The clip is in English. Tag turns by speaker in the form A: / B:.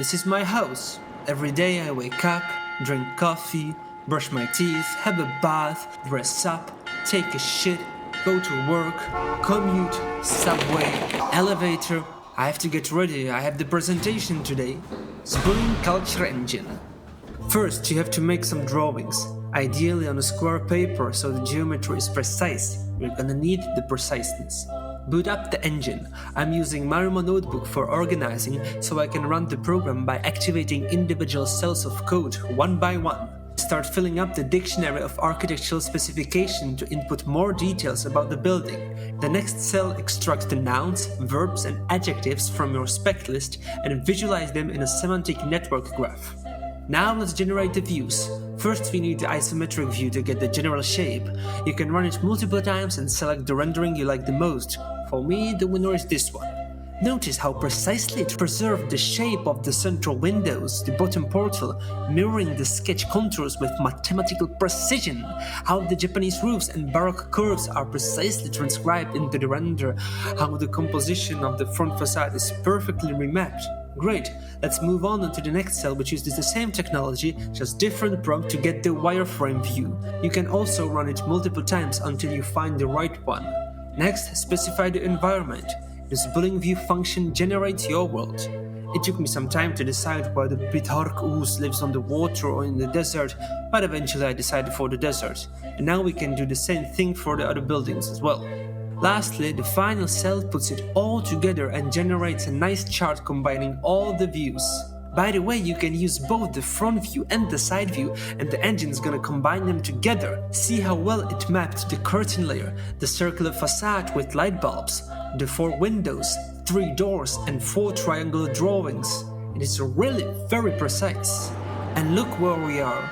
A: This is my house. Every day I wake up, drink coffee, brush my teeth, have a bath, dress up, take a shit, go to work, commute, subway, elevator. I have to get ready, I have the presentation today. Zbuling Culture Engine. First, you have to make some drawings, ideally on a square paper so the geometry is precise. You're gonna need the preciseness. Boot up the engine. I'm using Marimo Notebook for organizing so I can run the program by activating individual cells of code one by one. Start filling up the dictionary of architectural specification to input more details about the building. The next cell extracts the nouns, verbs and adjectives from your spec list and visualize them in a semantic network graph. Now let's generate the views. First we need the isometric view to get the general shape. You can run it multiple times and select the rendering you like the most. For me, the winner is this one. Notice how precisely it preserved the shape of the central windows, the bottom portal, mirroring the sketch contours with mathematical precision. How the Japanese roofs and baroque curves are precisely transcribed into the render. How the composition of the front facade is perfectly remapped. Great, let's move on to the next cell, which uses the same technology, just different prompt to get the wireframe view. You can also run it multiple times until you find the right one. Next, specify the environment. The Zbuling view function generates your world. It took me some time to decide whether Bidhark Oos lives on the water or in the desert, but eventually I decided for the desert. And now we can do the same thing for the other buildings as well. Lastly, the final cell puts it all together and generates a nice chart combining all the views. By the way, you can use both the front view and the side view, and the engine's gonna combine them together. See how well it mapped the curtain layer, the circular facade with light bulbs, the 4 windows, 3 doors and 4 triangular drawings. It is really very precise. And look where we are.